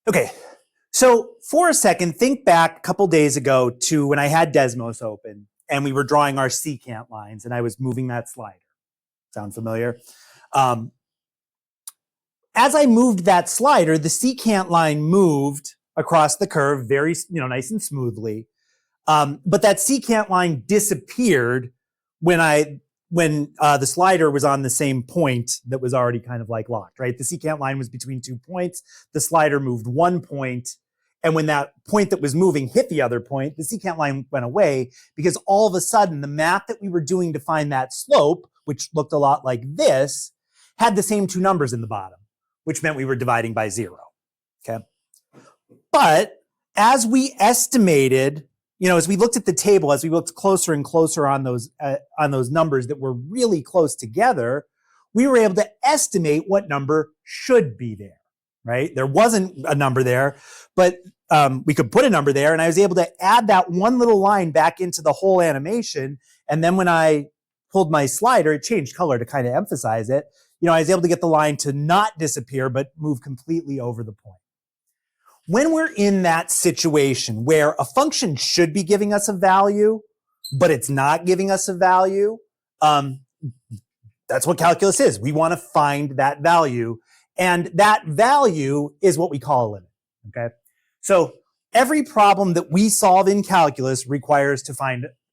Okay, so for a second, think back a couple days ago to when I had Desmos open and we were drawing our secant lines and I was moving that slider. Sound familiar? As I moved that slider, the secant line moved across the curve very, nice and smoothly. But that secant line disappeared when the slider was on the same point that was already kind of like locked, right? The secant line was between 2 points. The slider moved 1 point. And when that point that was moving hit the other point, the secant line went away because all of a sudden the math that we were doing to find that slope, which looked a lot like this, had the same two numbers in the bottom, which meant we were dividing by 0. Okay. But as we estimated, as we looked at the table, as we looked closer and closer on those numbers that were really close together, we were able to estimate what number should be there, right? There wasn't a number there, but we could put a number there, and I was able to add that one little line back into the whole animation. And then when I pulled my slider, it changed color to kind of emphasize it. I was able to get the line to not disappear, but move completely over the point. When we're in that situation where a function should be giving us a value, but it's not giving us a value, that's what calculus is. We want to find that value. And that value is what we call a limit. Okay. So every problem that we solve in calculus requires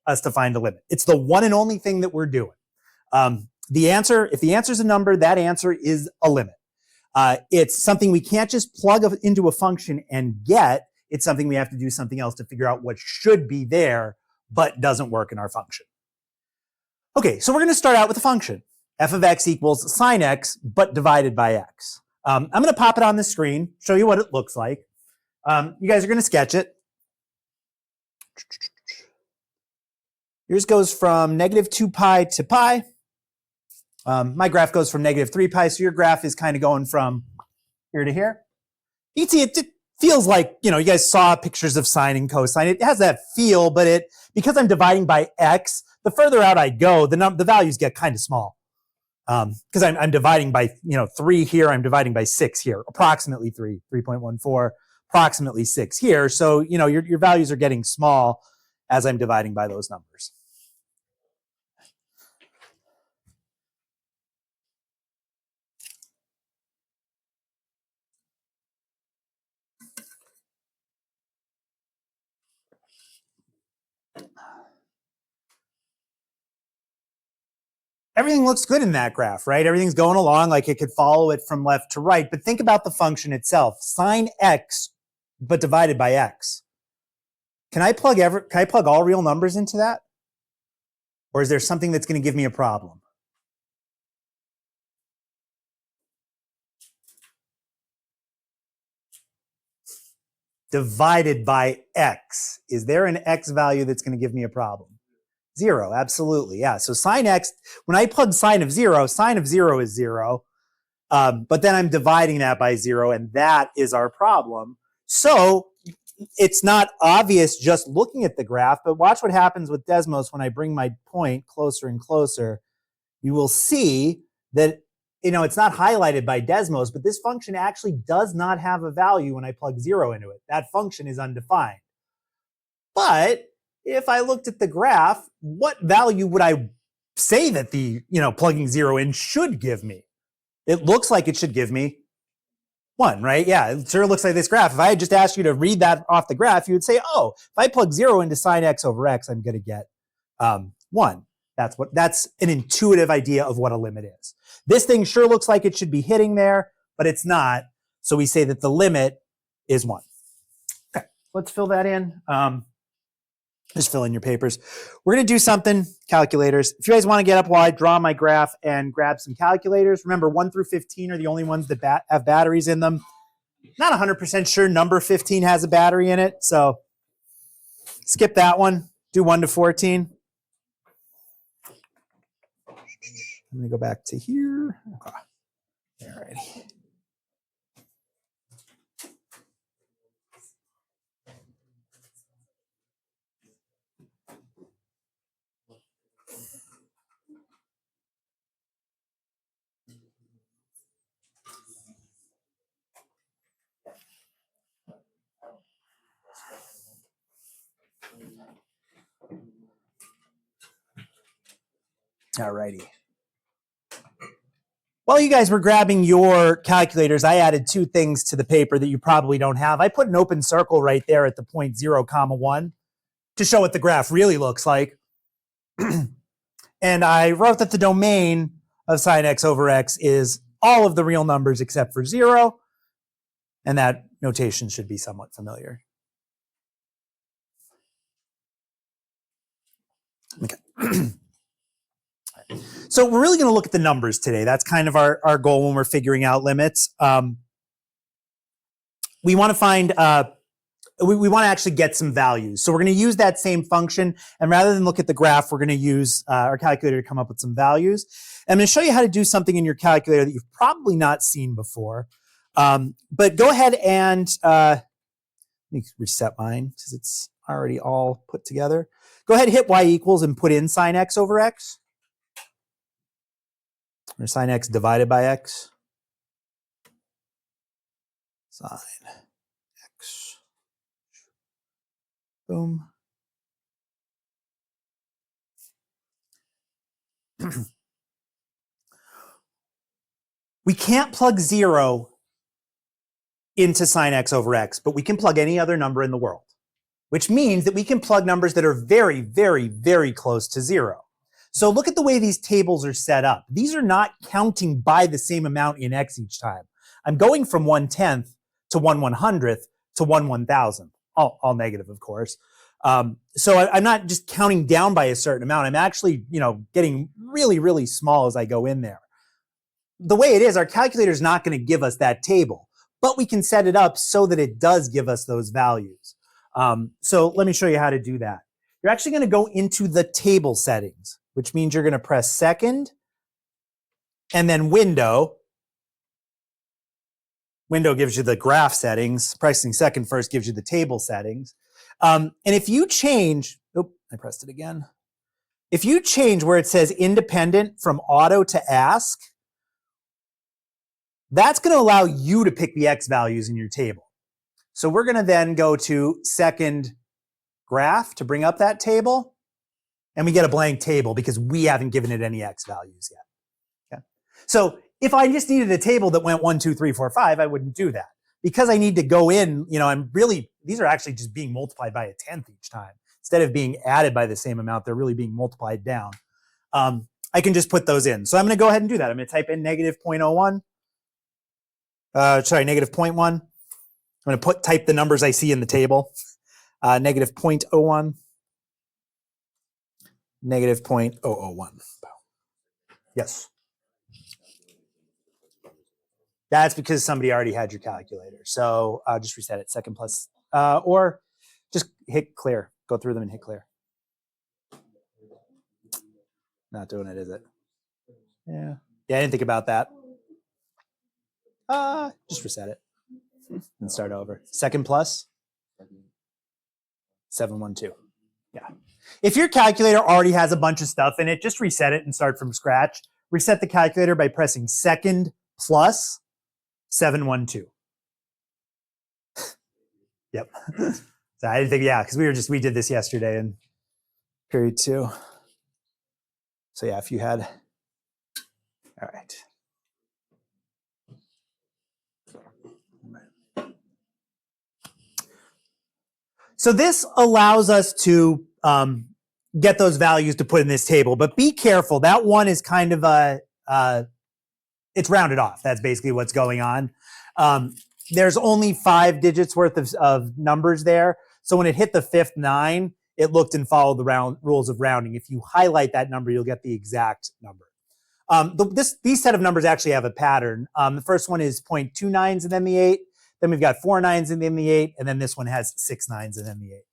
us to find a limit. It's the one and only thing that we're doing. If the answer is a number, that answer is a limit. It's something we can't just plug into a function and get. It's something we have to do something else to figure out what should be there, but doesn't work in our function. Okay, so we're going to start out with a function. F of x equals sine x, but divided by x. I'm going to pop it on the screen, show you what it looks like. You guys are going to sketch it. Yours goes from -2 pi to pi. My graph goes from -3 pi, so your graph is kind of going from here to here. You can see it feels like, you guys saw pictures of sine and cosine. It has that feel, but because I'm dividing by x, the further out I go, the values get kind of small. Because I'm dividing by, 3 here, I'm dividing by 6 here, approximately 3.14, approximately 6 here. So, your values are getting small as I'm dividing by those numbers. Everything looks good in that graph, right? Everything's going along like it could follow it from left to right. But think about the function itself, sine x, but divided by x. Can I plug all real numbers into that? Or is there something that's going to give me a problem? Divided by x. Is there an x value that's going to give me a problem? 0, absolutely, yeah. So sine x, when I plug sine of 0 is 0. But then I'm dividing that by 0, and that is our problem. So it's not obvious just looking at the graph, but watch what happens with Desmos when I bring my point closer and closer. You will see that, it's not highlighted by Desmos, but this function actually does not have a value when I plug 0 into it. That function is undefined. But if I looked at the graph, what value would I say that the, plugging 0 in should give me? It looks like it should give me 1, right? Yeah, it sure looks like this graph. If I had just asked you to read that off the graph, you would say, oh, if I plug 0 into sine x over x, I'm going to get 1. That's an intuitive idea of what a limit is. This thing sure looks like it should be hitting there, but it's not. So we say that the limit is 1. Okay, let's fill that in. Just fill in your papers. We're going to do something, calculators. If you guys want to get up while I draw my graph and grab some calculators, remember 1 through 15 are the only ones that have batteries in them. Not 100% sure number 15 has a battery in it, so skip that one. Do 1 to 14. I'm going to go back to here. Okay. All righty. All righty. While you guys were grabbing your calculators, I added two things to the paper that you probably don't have. I put an open circle right there at the point 0, 1 to show what the graph really looks like. And I wrote that the domain of sine x over x is all of the real numbers except for 0. And that notation should be somewhat familiar. Okay. So we're really going to look at the numbers today. That's kind of our goal when we're figuring out limits. We want to find, we want to actually get some values. So we're going to use that same function. And rather than look at the graph, we're going to use our calculator to come up with some values. And I'm going to show you how to do something in your calculator that you've probably not seen before. But go ahead and, let me reset mine because it's already all put together. Go ahead, hit y equals and put in sine x over x. Or sine x divided by x. Sine x. Boom. We can't plug 0 into sine x over x, but we can plug any other number in the world, which means that we can plug numbers that are very, very, very close to 0. So look at the way these tables are set up. These are not counting by the same amount in x each time. I'm going from 1/10 to 1/100th to 1/1000th, all negative, of course. So I'm not just counting down by a certain amount. I'm actually, getting really, really small as I go in there. The way it is, our calculator is not going to give us that table, but we can set it up so that it does give us those values. So let me show you how to do that. You're actually going to go into the table settings, which means you're going to press second and then window. Window gives you the graph settings. Pressing second first gives you the table settings. And if you change, I pressed it again. If you change where it says independent from auto to ask, that's going to allow you to pick the x values in your table. So we're going to then go to second graph to bring up that table. And we get a blank table because we haven't given it any x values yet. Okay. So if I just needed a table that went 1, 2, 3, 4, 5, I wouldn't do that. Because I need to go in, these are actually just being multiplied by 1/10 each time. Instead of being added by the same amount, they're really being multiplied down. I can just put those in. So I'm going to go ahead and do that. I'm going to type in negative 0.01. Negative 0.1. I'm going to type the numbers I see in the table. Negative 0.01. Negative 0.001. Yes. That's because somebody already had your calculator. So I'll just reset it. Second plus, or just hit clear. Go through them and hit clear. Not doing it, is it? Yeah. Yeah, I didn't think about that. Just reset it and start over. Second plus 712. Yeah. If your calculator already has a bunch of stuff in it, just reset it and start from scratch. Reset the calculator by pressing second plus 712. Yep. So I didn't think, because we did this yesterday in period 2. So yeah, if you had, all right. So this allows us to get those values to put in this table, but be careful. That one is kind of it's rounded off. That's basically what's going on. There's only 5 digits worth of numbers there. So when it hit the 5th 9, it looked and followed the rules of rounding. If you highlight that number, you'll get the exact number. These set of numbers actually have a pattern. The first one is 0.29s and then the 8. Then we've got 4 9s and then the 8. And then this one has 6 9s and then the 8.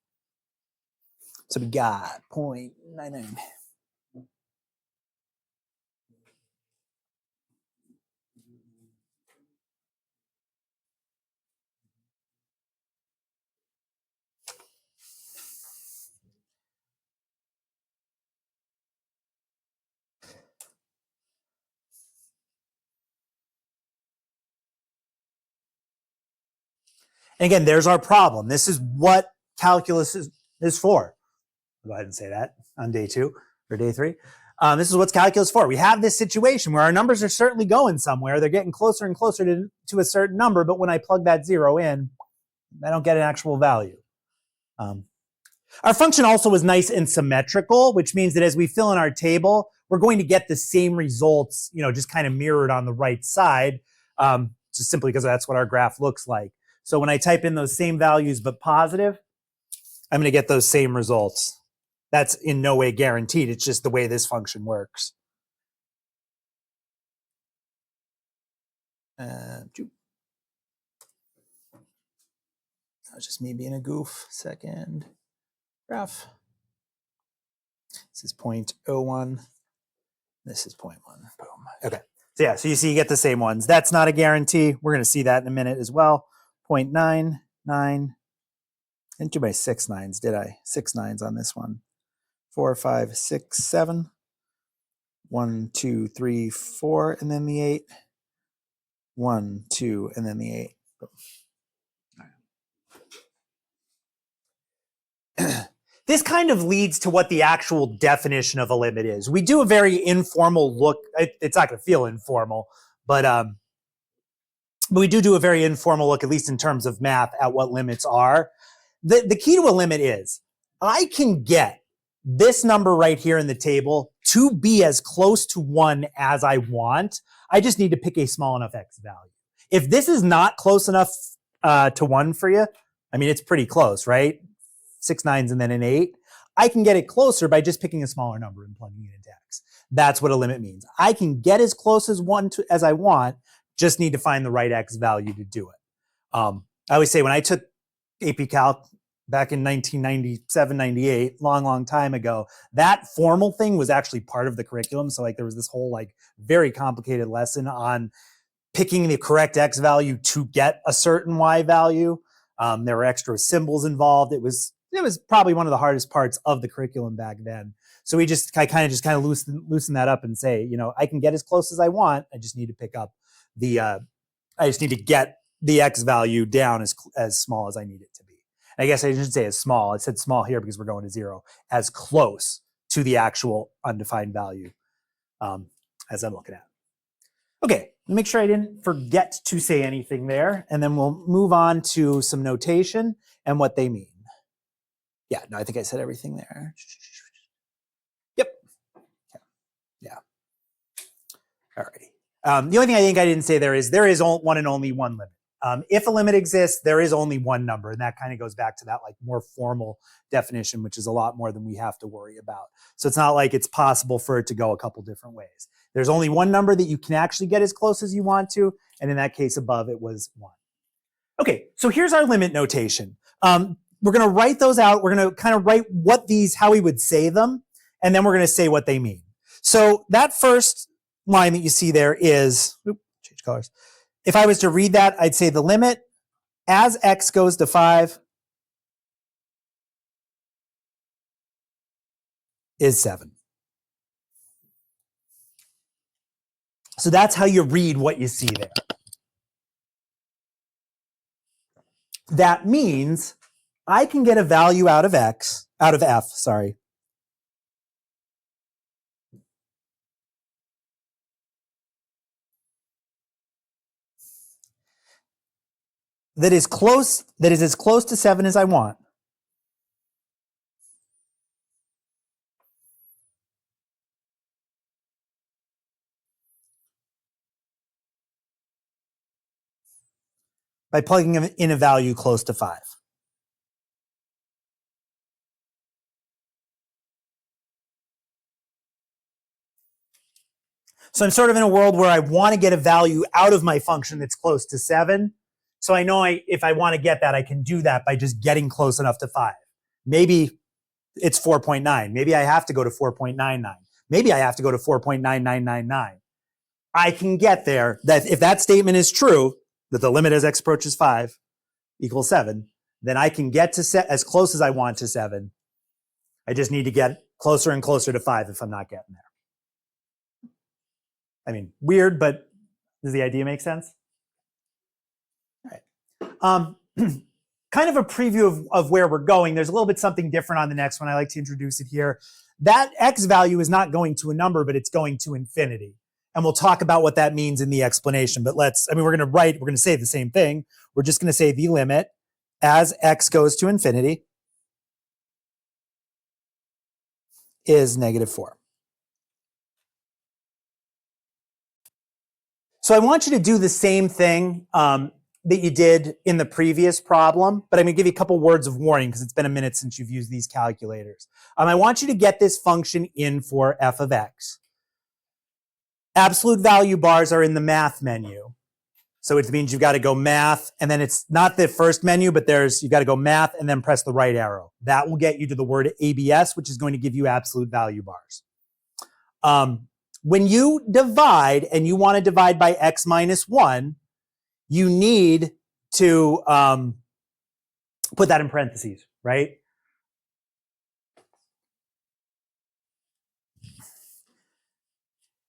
So we got 0.99. And again, there's our problem. This is what calculus is for. I'll go ahead and say that on day 2 or day 3. This is what's calculus for. We have this situation where our numbers are certainly going somewhere. They're getting closer and closer to a certain number, but when I plug that 0 in, I don't get an actual value. Our function also is nice and symmetrical, which means that as we fill in our table, we're going to get the same results, just kind of mirrored on the right side, just simply because that's what our graph looks like. So when I type in those same values but positive, I'm going to get those same results. That's in no way guaranteed. It's just the way this function works. That was just me being a goof. Second graph. This is 0.01. This is 0.1. Boom. Okay. So yeah, so you see you get the same ones. That's not a guarantee. We're going to see that in a minute as well. 0.99. Didn't do my 6 nines, did I? 6 nines on this one. 4, 5, 6, 7. 1, 2, 3, 4, and then the 8. 1, 2, and then the 8. This kind of leads to what the actual definition of a limit is. We do a very informal look. It's not going to feel informal, but we do a very informal look, at least in terms of math, at what limits are. The key to a limit is I can get this number right here in the table to be as close to 1 as I want. I just need to pick a small enough x value. If this is not close enough to 1 for you, I mean, it's pretty close, right? 6 nines and then an 8. I can get it closer by just picking a smaller number and plugging it into x. That's what a limit means. I can get as close as 1 as I want, just need to find the right x value to do it. I always say when I took AP Calc back in 1997, 98, long time ago, that formal thing was actually part of the curriculum. So like there was this whole like very complicated lesson on picking the correct x value to get a certain y value. There were extra symbols involved. It was probably one of the hardest parts of the curriculum back then. So I kind of loosen that up and say, I can get as close as I want. I just need to pick up I just need to get the x value down as small as I need it to be. I guess I should say as small. I said small here because we're going to 0, as close to the actual undefined value as I'm looking at. Okay, make sure I didn't forget to say anything there, and then we'll move on to some notation and what they mean. Yeah, no, I think I said everything there. Yep. Yeah. All righty. The only thing I think I didn't say there is one and only one limit. If a limit exists, there is only one number, and that kind of goes back to that like more formal definition, which is a lot more than we have to worry about. So it's not like it's possible for it to go a couple different ways. There's only one number that you can actually get as close as you want to, and in that case above it was 1. Okay, so here's our limit notation. We're going to write those out. We're going to kind of write how we would say them, and then we're going to say what they mean. So that first line that you see there is, change colors. If I was to read that, I'd say the limit as x goes to 5 is 7. So that's how you read what you see there. That means I can get a value out of f, that is as close to 7 as I want. By plugging in a value close to 5. So I'm sort of in a world where I want to get a value out of my function that's close to 7. So I know if I want to get that, I can do that by just getting close enough to 5. Maybe it's 4.9. Maybe I have to go to 4.99. Maybe I have to go to 4.9999. I can get there. That if that statement is true, that the limit as x approaches 5 equals 7, then I can get to as close as I want to 7. I just need to get closer and closer to 5 if I'm not getting there. I mean, weird, but does the idea make sense? All right. kind of a preview of where we're going. There's a little bit something different on the next one. I like to introduce it here. That x value is not going to a number, but it's going to infinity. And we'll talk about what that means in the explanation. But we're going to say the same thing. We're just going to say the limit as x goes to infinity is -4. So I want you to do the same thing that you did in the previous problem, but I'm going to give you a couple words of warning because it's been a minute since you've used these calculators. I want you to get this function in for f of x. Absolute value bars are in the math menu. So it means you've got to go math, and then it's not the first menu, but you've got to go math and then press the right arrow. That will get you to the word ABS, which is going to give you absolute value bars. When you divide and you want to divide by x minus 1, you need to put that in parentheses, right?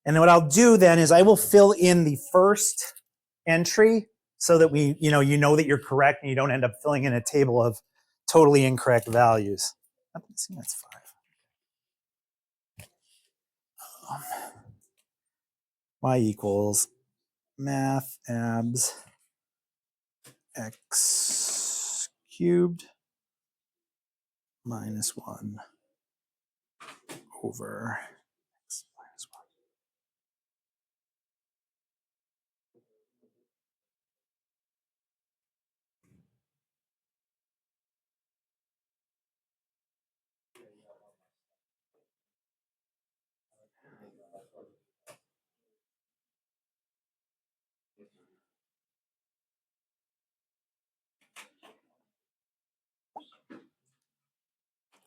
And then what I'll do then is I will fill in the first entry so that you know that you're correct and you don't end up filling in a table of totally incorrect values. I think that's 5. Y equals math abs x cubed minus 1 over x minus 1.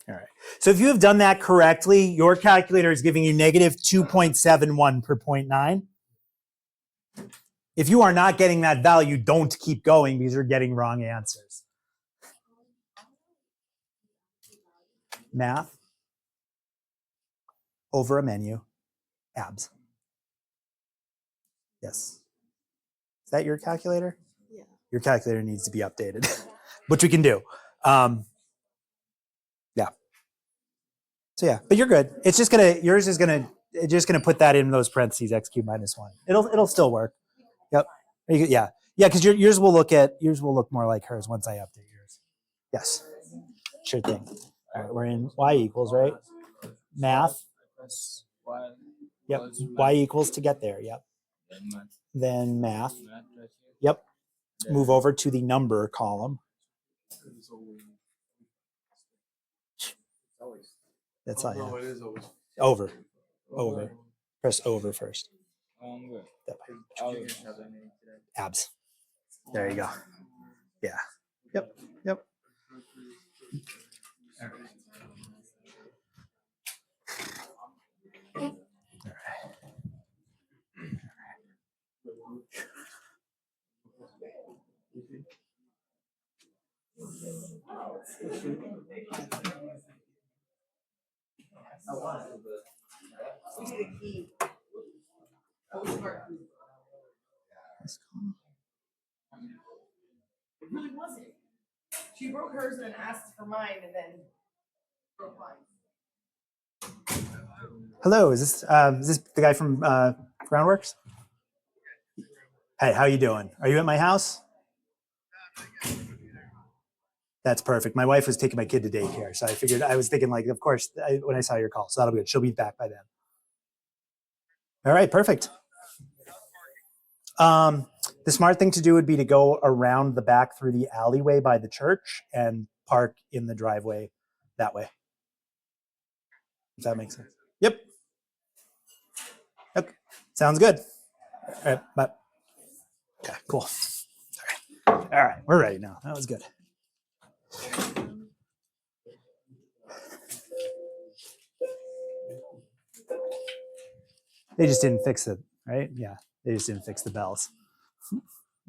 All right. So if you have done that correctly, your calculator is giving you -2.71 per 0.9. If you are not getting that value, don't keep going because you're getting wrong answers. Math over a menu, abs. Yes. Is that your calculator? Yeah. Your calculator needs to be updated, which we can do. Yeah. So yeah, but you're good. It's just yours is gonna put that in those parentheses, x cubed minus 1. It'll still work. Yep. Yeah. Yeah, because yours will look more like hers once I update yours. Yes. Sure thing. All right, we're in y equals, right? Math. Yep. Y equals to get there. Yep. Then math. Yep. Move over to the number column. That's all. Yeah. Over. Press over first. Abs. There you go. Yeah. Yep. All right. It really wasn't. She broke hers and then asked for mine and then broke mine. Hello, is this the guy from Groundworks? Hey, how you doing? Are you at my house? That's perfect. My wife was taking my kid to daycare, so I was thinking, like, of course, when I saw your call, so that'll be good. She'll be back by then. All right, perfect. The smart thing to do would be to go around the back through the alleyway by the church and park in the driveway that way. Does that make sense? Yep. Okay. Sounds good. All right, but okay, cool. All right, we're ready now. That was good. They just didn't fix it, right? Yeah, they just didn't fix the bells.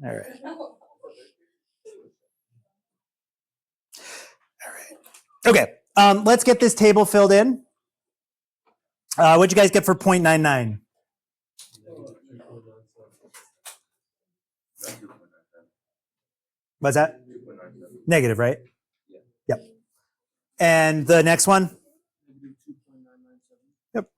All right. All right. Okay, let's get this table filled in. What'd you guys get for 0.99? What's that? Negative, right? Yep. And the next one? Yep.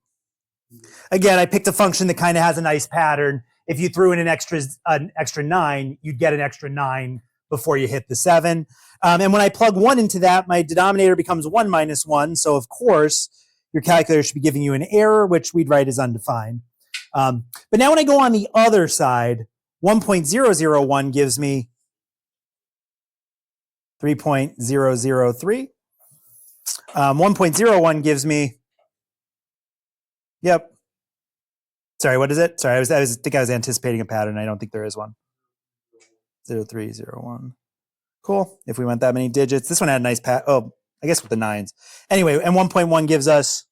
Again, I picked a function that kind of has a nice pattern. If you threw in an extra 9, you'd get an extra 9 before you hit the 7. And when I plug 1 into that, my denominator becomes 1 minus 1. So, of course, your calculator should be giving you an error, which we'd write as undefined. But now when I go on the other side, 1.001 gives me 3.003. 1.01 gives me, yep. Sorry, what is it? Sorry, I think I was anticipating a pattern. I don't think there is one. 0301. Cool. If we went that many digits, this one had a nice oh, I guess with the 9s. Anyway, and 1.1 gives us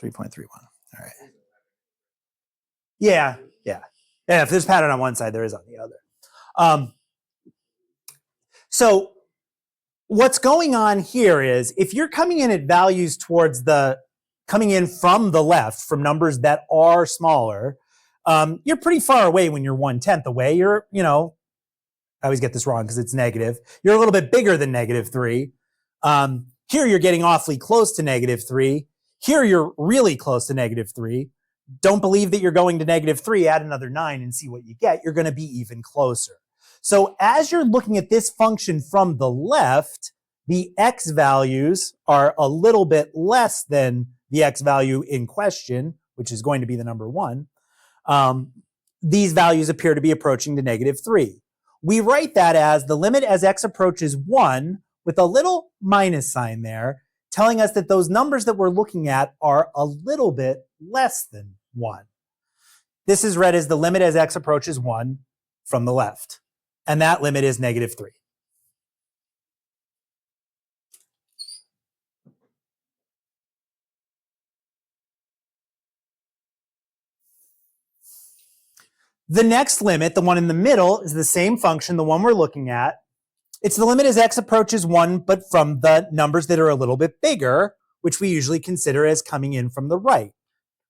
3.31. All right. Yeah. If there's pattern on one side, there is on the other. So what's going on here is if you're coming in at values coming in from the left, from numbers that are smaller, you're pretty far away when you're 1/10 away. You're, I always get this wrong because it's negative. You're a little bit bigger than -3. Here you're getting awfully close to -3. Here you're really close to -3. Don't believe that you're going to -3, add another 9 and see what you get. You're going to be even closer. So as you're looking at this function from the left, the x values are a little bit less than the x value in question, which is going to be the number 1. These values appear to be approaching to -3. We write that as the limit as x approaches 1 with a little minus sign there, telling us that those numbers that we're looking at are a little bit less than 1. This is read as the limit as x approaches 1 from the left. And that limit is -3. The next limit, the one in the middle, is the same function, the one we're looking at. It's the limit as x approaches 1, but from the numbers that are a little bit bigger, which we usually consider as coming in from the right.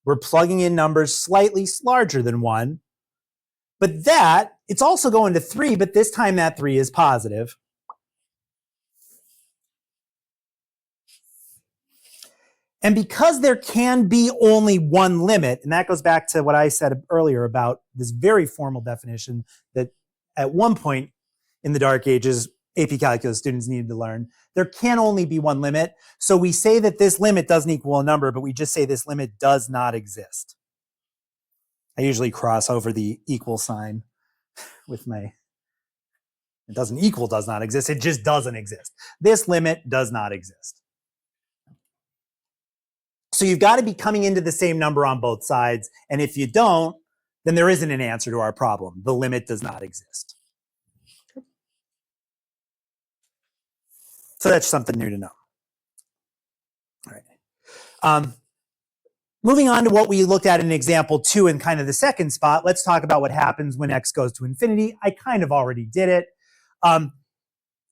We're plugging in numbers slightly larger than 1. But it's also going to 3, but this time that 3 is positive. And because there can be only one limit, and that goes back to what I said earlier about this very formal definition that at one point in the dark ages, AP Calculus students needed to learn, there can only be one limit. So we say that this limit doesn't equal a number, but we just say this limit does not exist. I usually cross over the equal sign with it doesn't equal does not exist, it just doesn't exist. This limit does not exist. So you've got to be coming into the same number on both sides. And if you don't, then there isn't an answer to our problem. The limit does not exist. So that's something new to know. All right. Moving on to what we looked at in example 2 in kind of the second spot, let's talk about what happens when x goes to infinity. I kind of already did it.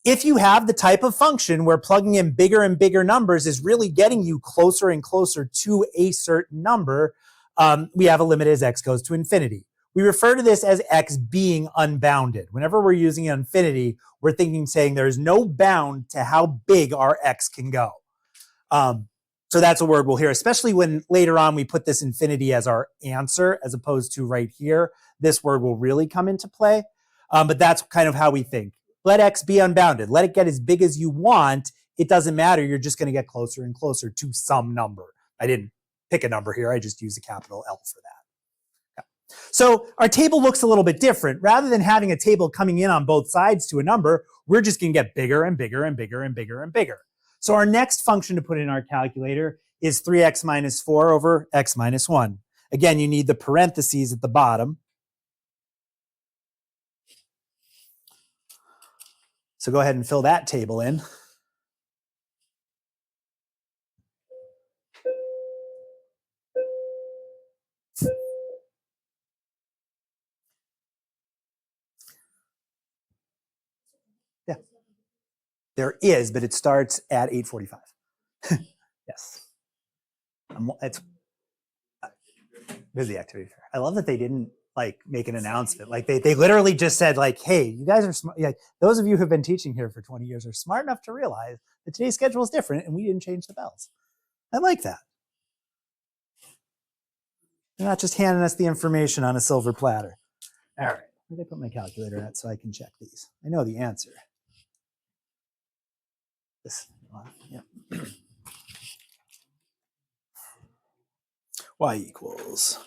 If you have the type of function where plugging in bigger and bigger numbers is really getting you closer and closer to a certain number, we have a limit as x goes to infinity. We refer to this as x being unbounded. Whenever we're using infinity, we're saying there's no bound to how big our x can go. So that's a word we'll hear, especially when later on we put this infinity as our answer as opposed to right here. This word will really come into play. But that's kind of how we think. Let x be unbounded. Let it get as big as you want. It doesn't matter. You're just going to get closer and closer to some number. I didn't pick a number here. I just used a capital L for that. Okay. So our table looks a little bit different. Rather than having a table coming in on both sides to a number, we're just going to get bigger and bigger and bigger and bigger and bigger. So our next function to put in our calculator is 3x minus 4 over x minus 1. Again, you need the parentheses at the bottom. So go ahead and fill that table in. Yeah. There is, but it starts at 8:45. Yes. It's busy activity fair. I love that they didn't like make an announcement. Like they literally just said like, hey, you guys are smart. Like, those of you who've been teaching here for 20 years are smart enough to realize that today's schedule is different and we didn't change the bells. I like that. They're not just handing us the information on a silver platter. All right, where did I put my calculator at so I can check these? I know the answer. This, yeah. Y equals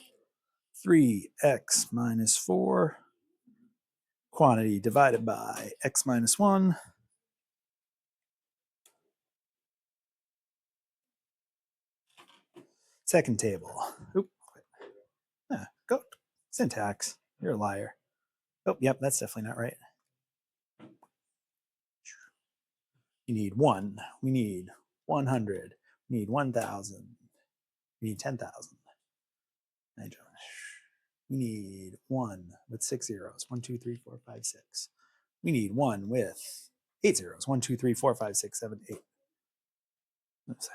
3x minus 4 quantity divided by x minus 1 second table. Oop. Go syntax. You're a liar. Oh, yep, that's definitely not right. You need 1. We need 100. We need 1,000. We need 10,000. We need 1 with 6 zeros. 1, 2, 3, 4, 5, 6. We need 1 with 8 zeros. 1, 2, 3, 4, 5, 6, 7, 8. Oops.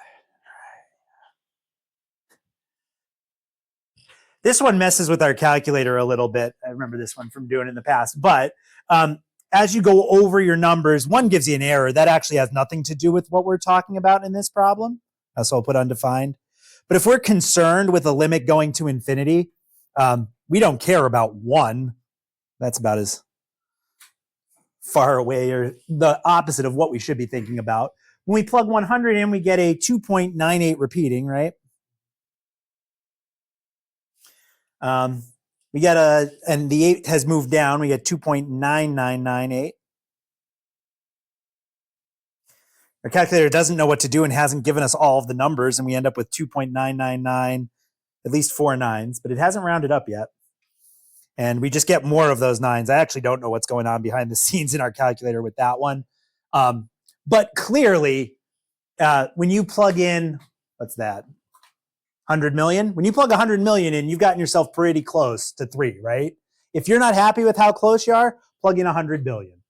This one messes with our calculator a little bit. I remember this one from doing it in the past. But as you go over your numbers, one gives you an error. That actually has nothing to do with what we're talking about in this problem. So I'll put undefined. But if we're concerned with a limit going to infinity, we don't care about 1. That's about as far away or the opposite of what we should be thinking about. When we plug 100 in, we get a 2.98 repeating, right? We get and the 8 has moved down. We get 2.9998. Our calculator doesn't know what to do and hasn't given us all of the numbers, and we end up with 2.999, at least 4 nines, but it hasn't rounded up yet. And we just get more of those 9s. I actually don't know what's going on behind the scenes in our calculator with that one. But clearly, when you plug in, what's that? 100 million? When you plug 100 million in, you've gotten yourself pretty close to 3, right? If you're not happy with how close you are, plug in 100 billion.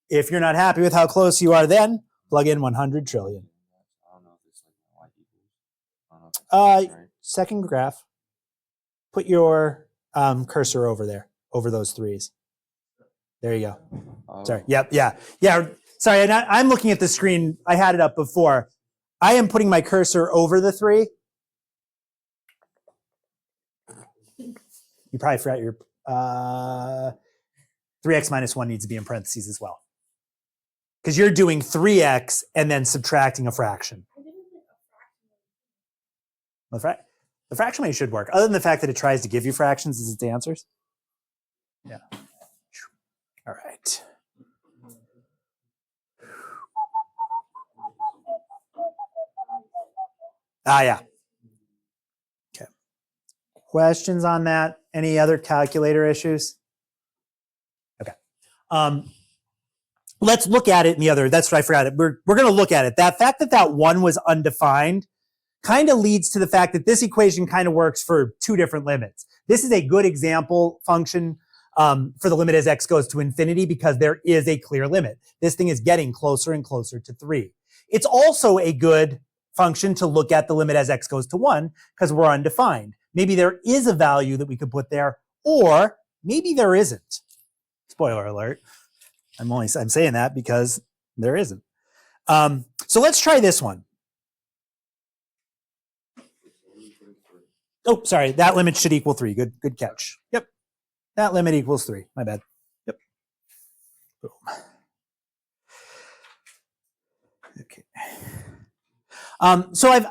If you're not happy with how close you are, then plug in 100 trillion. I don't know if it's like y equals. I don't know if it's right. Second graph. Put your cursor over there, over those 3s. There you go. Oh. Sorry. Yep. Yeah. Sorry. I'm looking at the screen. I had it up before. I am putting my cursor over the 3. You probably forgot your 3x minus 1 needs to be in parentheses as well. Because you're doing 3x and then subtracting a fraction. The fraction way should work, other than the fact that it tries to give you fractions as its answers. Yeah. All right. Yeah. Okay. Questions on that? Any other calculator issues? Okay. Let's look at it in the other. That's what I forgot. We're going to look at it. That fact that 1 was undefined kind of leads to the fact that this equation kind of works for 2 different limits. This is a good example function for the limit as x goes to infinity because there is a clear limit. This thing is getting closer and closer to 3. It's also a good function to look at the limit as x goes to 1 because we're undefined. Maybe there is a value that we could put there, or maybe there isn't. Spoiler alert. I'm saying that because there isn't. So let's try this one. Oh, sorry. That limit should equal 3. Good catch. Yep. That limit equals 3. My bad. Yep. Boom. Okay. So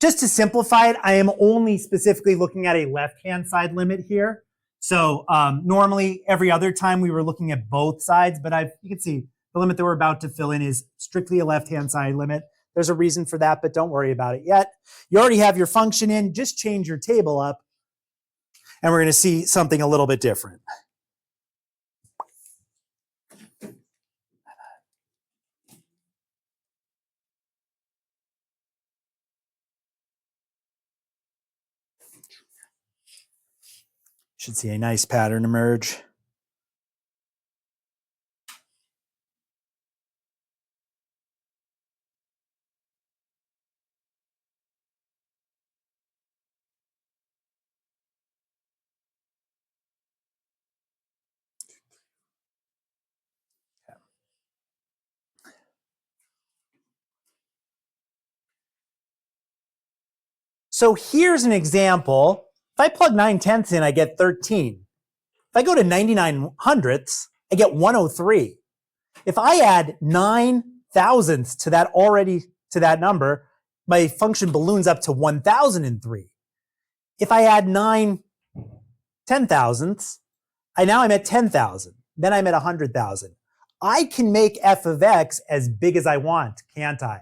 just to simplify it, I am only specifically looking at a left-hand side limit here. So normally every other time we were looking at both sides, but you can see the limit that we're about to fill in is strictly a left-hand side limit. There's a reason for that, but don't worry about it yet. You already have your function in, just change your table up, and we're going to see something a little bit different. Should see a nice pattern emerge. So here's an example. If I plug 9/10 in, I get 13. If I go to 99 hundredths, I get 103. If I add 9 thousandths to that number, my function balloons up to 1003. If I add 9 10 thousandths, I'm at 10,000. Then I'm at 100,000. I can make f of x as big as I want, can't I?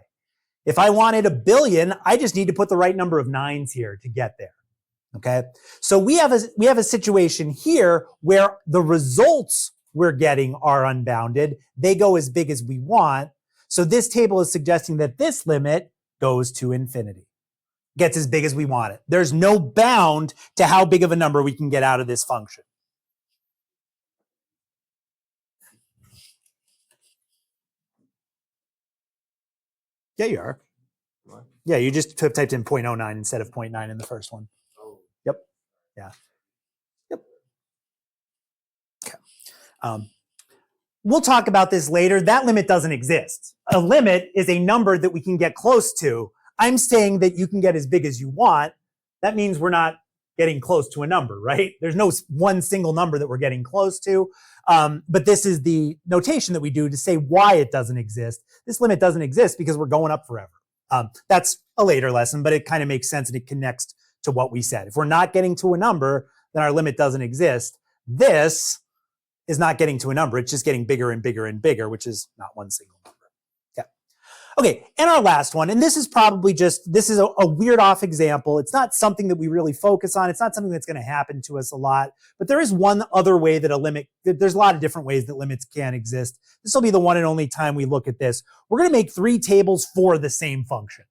If I wanted a billion, I just need to put the right number of nines here to get there. Okay? So we have a situation here where the results we're getting are unbounded. They go as big as we want. So this table is suggesting that this limit goes to infinity. Gets as big as we want it. There's no bound to how big of a number we can get out of this function. Yeah, you are. What? Yeah, you just typed in 0.09 instead of 0.9 in the first one. Oh. Yep. Yeah. Yep. Okay. We'll talk about this later. That limit doesn't exist. A limit is a number that we can get close to. I'm saying that you can get as big as you want. That means we're not getting close to a number, right? There's no one single number that we're getting close to. But this is the notation that we do to say why it doesn't exist. This limit doesn't exist because we're going up forever. That's a later lesson, but it kind of makes sense and it connects to what we said. If we're not getting to a number, then our limit doesn't exist. This is not getting to a number. It's just getting bigger and bigger and bigger, which is not one single number. Yeah. Okay, and our last one, and this is probably this is a weird off example. It's not something that we really focus on. It's not something that's going to happen to us a lot, but there is one other way that there's a lot of different ways that limits can exist. This will be the one and only time we look at this. We're going to make 3 tables for the same function.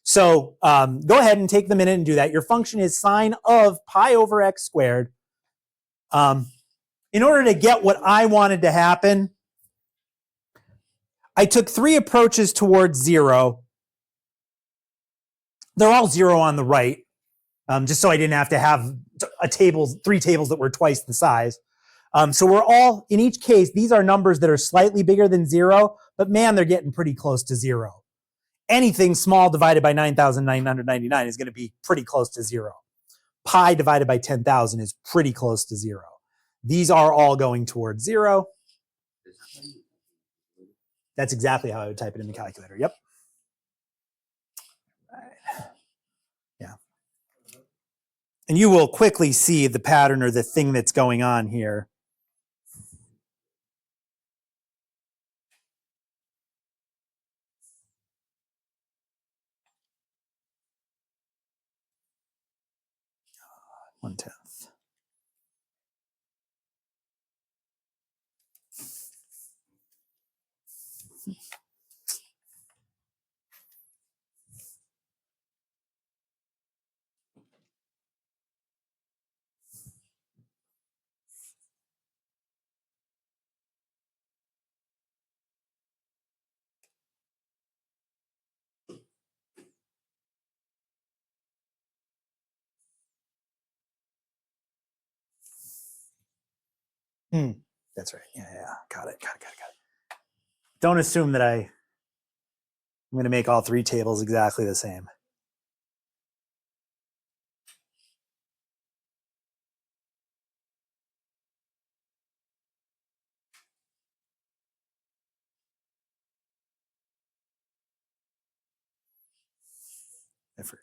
So go ahead and take the minute and do that. Your function is sine of pi over x squared. In order to get what I wanted to happen, I took 3 approaches towards 0. They're all 0 on the right, just so I didn't have to have 3 tables that were twice the size. So we're all, in each case, these are numbers that are slightly bigger than 0, but man, they're getting pretty close to 0. Anything small divided by 9,999 is going to be pretty close to 0. Pi divided by 10,000 is pretty close to 0. These are all going towards 0. That's exactly how I would type it in the calculator. Yep. Right. Yeah. And you will quickly see the pattern or the thing that's going on here. One-tenth. That's right. Yeah. Got it. Don't assume that I'm going to make all 3 tables exactly the same. Effort.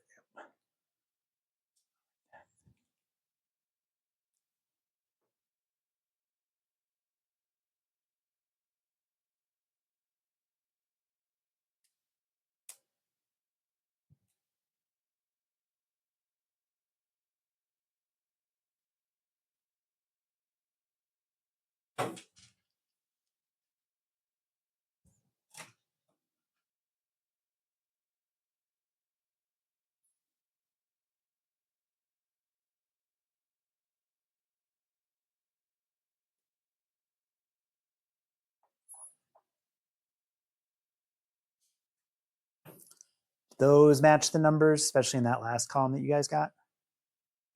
Those match the numbers, especially in that last column that you guys got?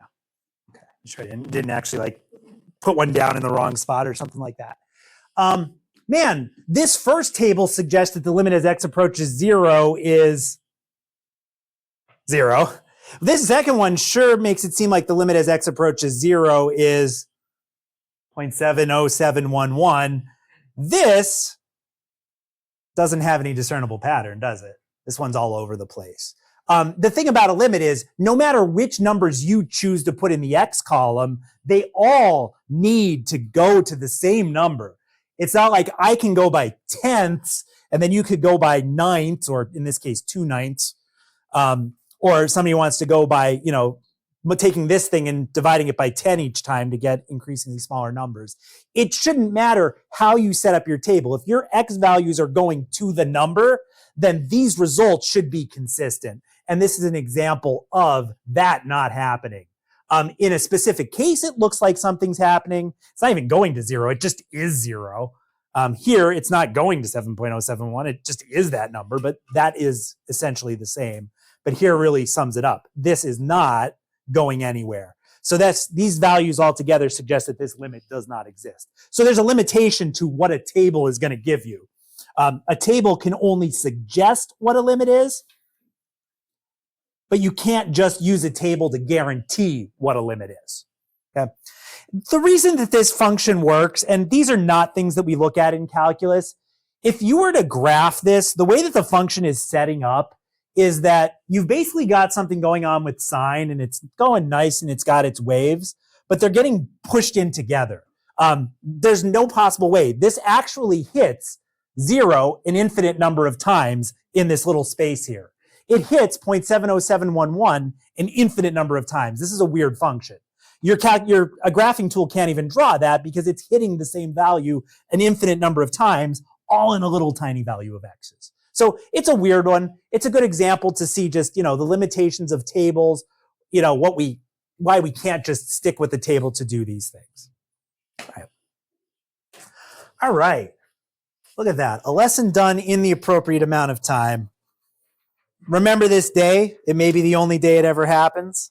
No. Okay. Sure, didn't actually like put one down in the wrong spot or something like that. Man, this first table suggests that the limit as x approaches 0 is 0. This second one sure makes it seem like the limit as x approaches 0 is 0.70711. This doesn't have any discernible pattern, does it? This one's all over the place. The thing about a limit is no matter which numbers you choose to put in the x column, they all need to go to the same number. It's not like I can go by tenths and then you could go by ninths, or in this case, 2/9. Or somebody wants to go by, taking this thing and dividing it by 10 each time to get increasingly smaller numbers. It shouldn't matter how you set up your table. If your x values are going to the number, then these results should be consistent. And this is an example of that not happening. In a specific case, it looks like something's happening. It's not even going to 0. It just is 0. Here, it's not going to 7.071. It just is that number, but that is essentially the same. But here really sums it up. This is not going anywhere. So these values altogether suggest that this limit does not exist. So there's a limitation to what a table is going to give you. A table can only suggest what a limit is, but you can't just use a table to guarantee what a limit is. Okay? The reason that this function works, and these are not things that we look at in calculus, if you were to graph this, the way that the function is setting up is that you've basically got something going on with sine and it's going nice and it's got its waves, but they're getting pushed in together. There's no possible way. This actually hits 0 an infinite number of times in this little space here. It hits 0.70711 an infinite number of times. This is a weird function. A graphing tool can't even draw that because it's hitting the same value an infinite number of times, all in a little tiny value of x's. So it's a weird one. It's a good example to see just, the limitations of tables, why we can't just stick with the table to do these things. All right. Look at that. A lesson done in the appropriate amount of time. Remember this day. It may be the only day it ever happens.